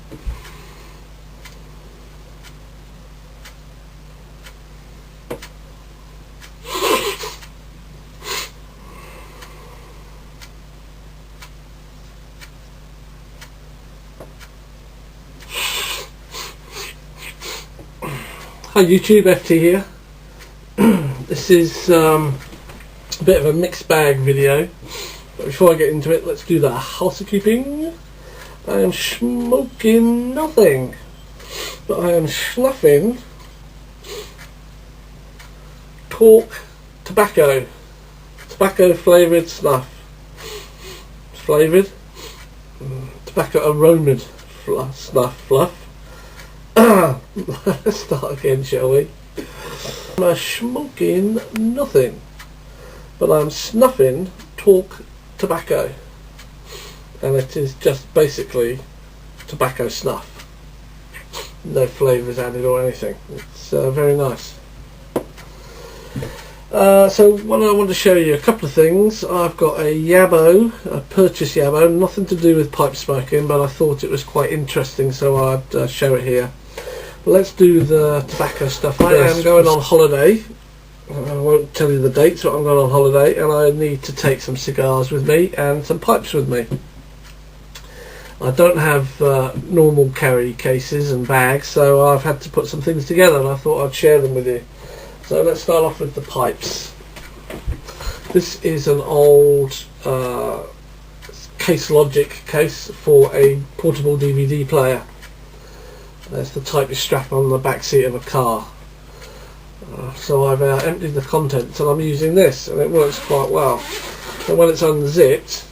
Hi YouTube, FT here. This is a bit of a mixed bag video, but before I get into it, let's do the housekeeping. I am smoking nothing, but I am snuffing cork tobacco flavoured snuff. Flavoured tobacco aromaed snuff fluff. Let's start again, shall we? I'm smoking nothing, but I'm snuffing talk tobacco, and it is just basically tobacco snuff. No flavours added or anything. It's very nice. So what I want to show you, a couple of things. I've got a Yabo, a purchase Yabo, nothing to do with pipe smoking, but I thought it was quite interesting, so I'd show it here. Let's do the tobacco stuff. I am going on holiday. I won't tell you the dates, but I'm going on holiday, and I need to take some cigars with me and some pipes with me. I don't have normal carry cases and bags, so I've had to put some things together, and I thought I'd share them with you. So let's start off with the pipes. This is an old Case Logic case for a portable DVD player. That's the type you strap on the back seat of a car. So I've emptied the contents, and I'm using this, and it works quite well. And when it's unzipped,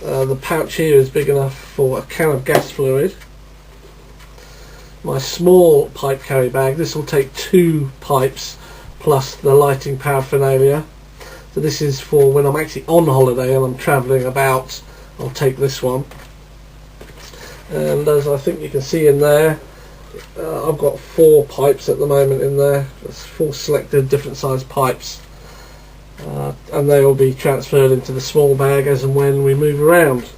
the pouch here is big enough for a can of gas fluid. My small pipe carry bag, this will take 2 pipes plus the lighting paraphernalia. So this is for when I'm actually on holiday and I'm travelling about. I'll take this one. And as I think you can see in there, I've got 4 pipes at the moment in there. There's 4 selected different size pipes, and they will be transferred into the small bag as and when we move around.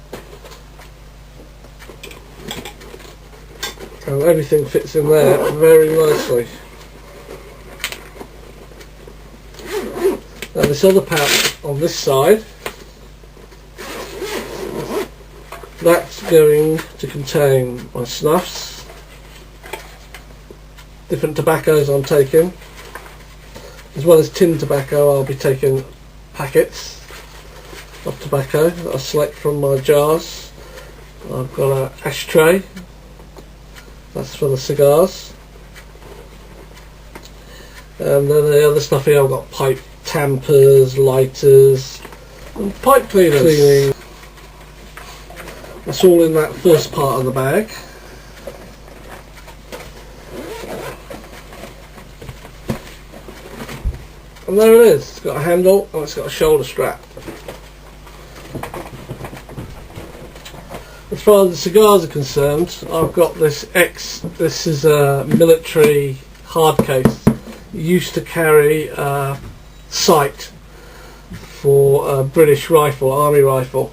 And everything fits in there very nicely. Now this other pouch on this side, that's going to contain my snuffs, different tobaccos I'm taking, as well as tin tobacco. I'll be taking packets of tobacco that I select from my jars. I've got an ashtray, that's for the cigars, and then the other stuff here, I've got pipe tampers, lighters, and pipe cleaning. That's all in that first part of the bag. And there it is. It's got a handle and it's got a shoulder strap. As far as the cigars are concerned, I've got this is a military hard case. It used to carry a sight for a British rifle, army rifle.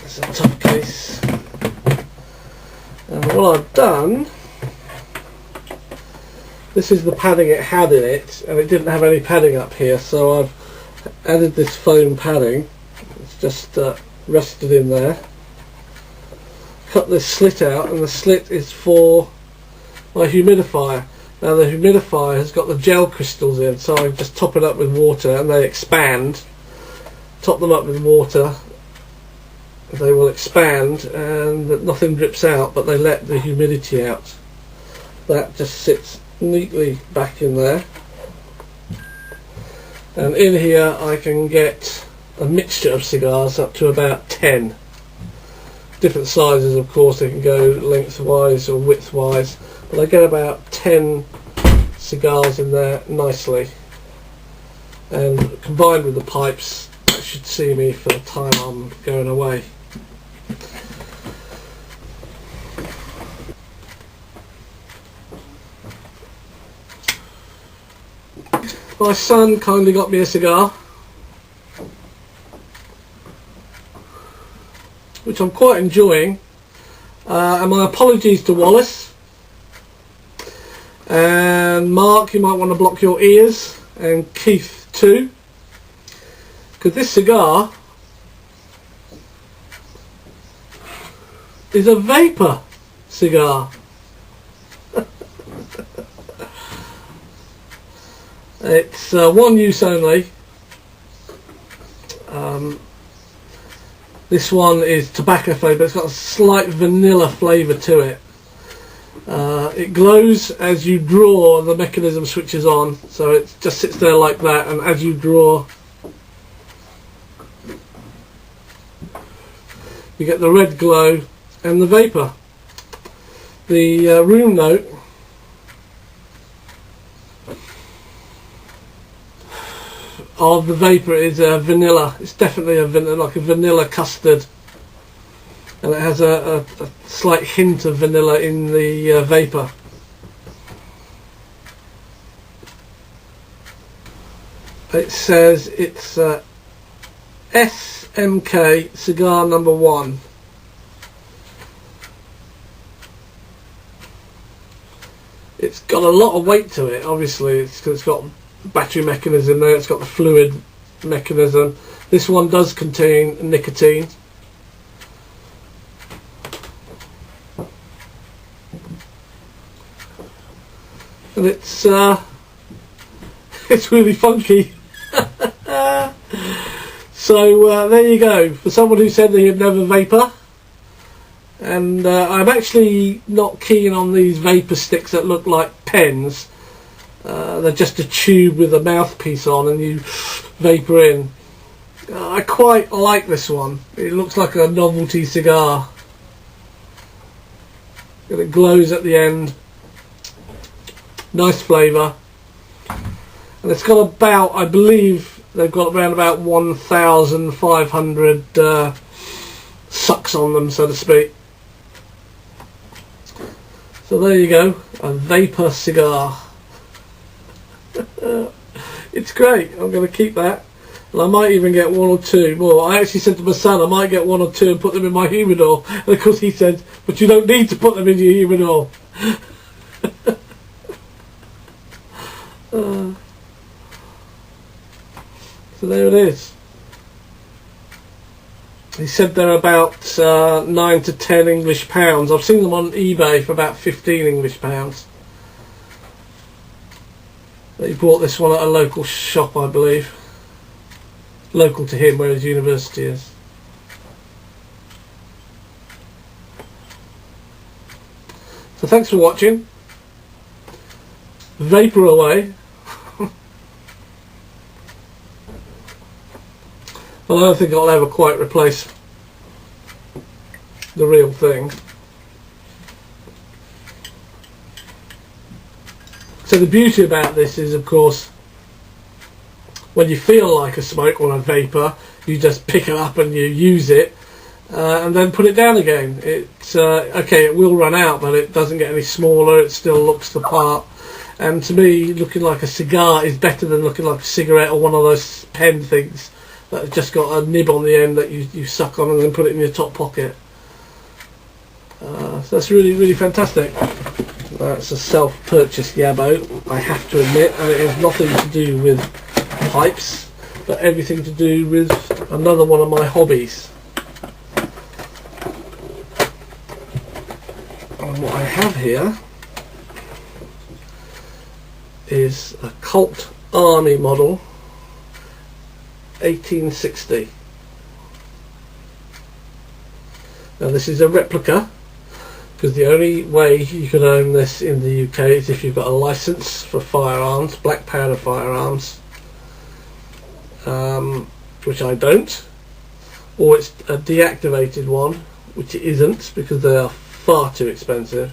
It's a tough case. And what I've done, this is the padding it had in it, and it didn't have any padding up here, so I've added this foam padding. It's just rested in there. Cut this slit out, and the slit is for my humidifier. Now the humidifier has got the gel crystals in, so I just top it up with water and they expand. Top them up with water, they will expand and nothing drips out, but they let the humidity out. That just sits neatly back in there. And in here I can get a mixture of cigars up to about 10. Different sizes, of course, they can go lengthwise or widthwise, but I get about 10 cigars in there nicely. And combined with the pipes, that should see me for the time I'm going away. My son kindly got me a cigar. which I'm quite enjoying. And my apologies to Wallace. And Mark, you might want to block your ears. And Keith too. Because this cigar is a vapor cigar. It's one use only. This one is tobacco flavour. It's got a slight vanilla flavour to it. It glows as you draw. The mechanism switches on, so it just sits there like that, and as you draw you get the red glow and the vapour. The room note of the vapour is vanilla. It's definitely like a vanilla custard, and it has a slight hint of vanilla in the vapour. It says it's SMK cigar number 1. It's got a lot of weight to it, obviously. It's got battery mechanism there, it's got the fluid mechanism. This one does contain nicotine. And it's really funky. So there you go, for someone who said they had never vapor. And I'm actually not keen on these vapor sticks that look like pens. They're just a tube with a mouthpiece on and you vapor in. I quite like this one. It looks like a novelty cigar. And it glows at the end. Nice flavour. And it's got about, I believe they've got around about 1,500 sucks on them, so to speak. So there you go, a vapor cigar. It's great. I'm going to keep that, and I might even get 1 or 2 more. I actually said to my son I might get 1 or 2 and put them in my humidor, and of course he said, but you don't need to put them in your humidor. So there it is. He said they're about 9 to 10 English pounds. I've seen them on eBay for about 15 English pounds. He bought this one at a local shop, I believe. Local to him, where his university is. So thanks for watching. Vapour away. Well, I don't think I'll ever quite replace the real thing. So the beauty about this is, of course, when you feel like a smoke or a vapour, you just pick it up and you use it, and then put it down again. It's okay, it will run out, but it doesn't get any smaller. It still looks the part. And to me, looking like a cigar is better than looking like a cigarette or one of those pen things that have just got a nib on the end that you suck on and then put it in your top pocket. So that's really, really fantastic. That's a self-purchased Yabo, I have to admit, and it has nothing to do with pipes, but everything to do with another one of my hobbies. And what I have here is a Colt Army model 1860. Now this is a replica, because the only way you can own this in the UK is if you've got a license for firearms, black powder firearms, which I don't, or it's a deactivated one, which it isn't, because they are far too expensive.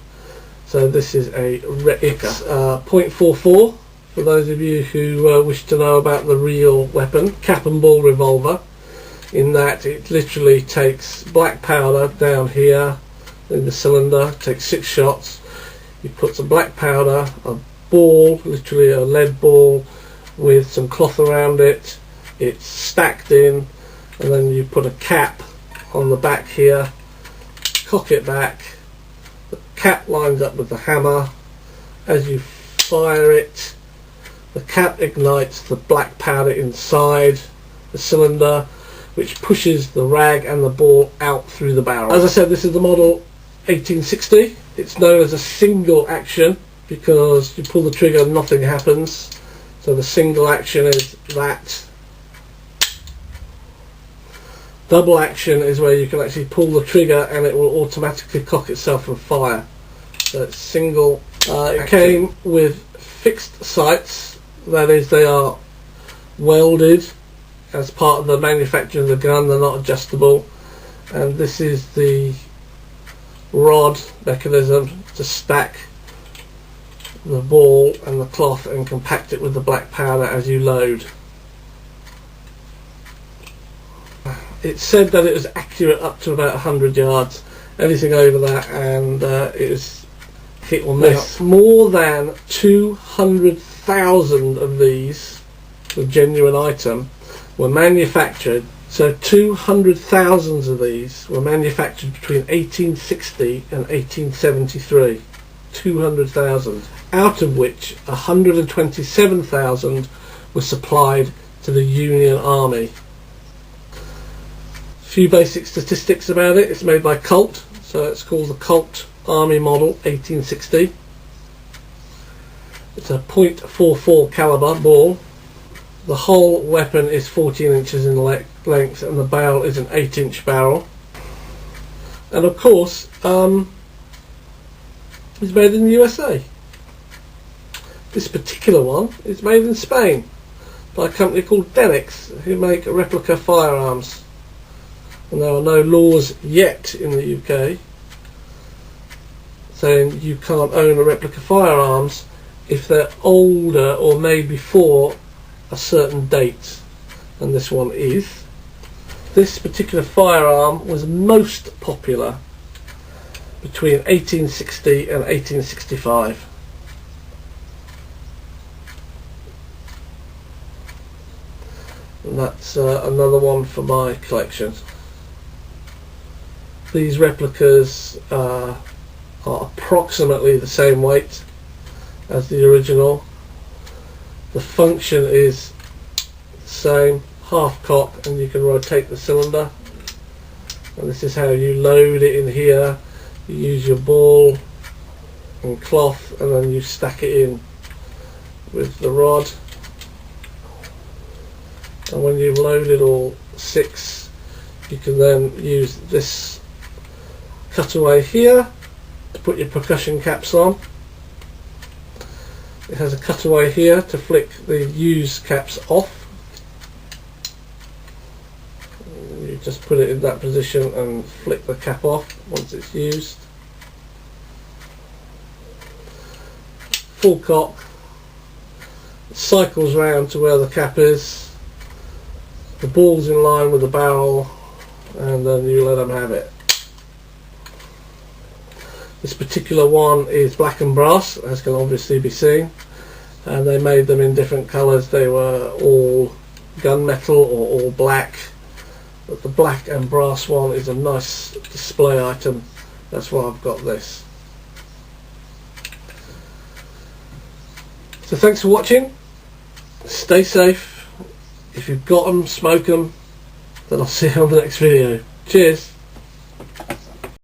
So this is a replica. It's .44 for those of you who wish to know about the real weapon, Cap'n'Ball Revolver, in that it literally takes black powder down here in the cylinder, takes 6 shots, you put some black powder, a ball, literally a lead ball with some cloth around it, it's stacked in, and then you put a cap on the back here, cock it back, the cap lines up with the hammer. As you fire it, the cap ignites the black powder inside the cylinder, which pushes the rag and the ball out through the barrel. As I said, this is the model 1860. It's known as a single action because you pull the trigger and nothing happens. So the single action is that. Double action is where you can actually pull the trigger and it will automatically cock itself and fire. So it's single. It came with fixed sights, that is, they are welded as part of the manufacture of the gun, they're not adjustable. And this is the rod mechanism to stack the ball and the cloth and compact it with the black powder as you load. It said that it was accurate up to about 100 yards. Anything over that and it is hit or miss. More than 200,000 of these, the genuine item, were manufactured. So 200,000 of these were manufactured between 1860 and 1873. 200,000, out of which 127,000 were supplied to the Union Army. A few basic statistics about it. It's made by Colt, so it's called the Colt Army Model 1860. It's a .44 caliber ball. The whole weapon is 14 inches in length and the barrel is an 8-inch barrel. And of course, it's made in the USA. This particular one is made in Spain by a company called Denix, who make replica firearms. And there are no laws yet in the UK saying you can't own a replica firearms if they're older or made before a certain date, and this one is. This particular firearm was most popular between 1860 and 1865. And that's another one for my collection. These replicas are approximately the same weight as the original. The function is the same, half cock, and you can rotate the cylinder. And this is how you load it in here. You use your ball and cloth and then you stack it in with the rod. And when you've loaded all 6, you can then use this cutaway here to put your percussion caps on. It has a cutaway here to flick the used caps off. You just put it in that position and flick the cap off once it's used. Full cock. It cycles round to where the cap is. The ball's in line with the barrel, and then you let them have it. This particular one is black and brass, as can obviously be seen, and they made them in different colours. They were all gunmetal or all black, but the black and brass one is a nice display item. That's why I've got this. So thanks for watching. Stay safe. If you've got them, smoke them. Then I'll see you on the next video. Cheers.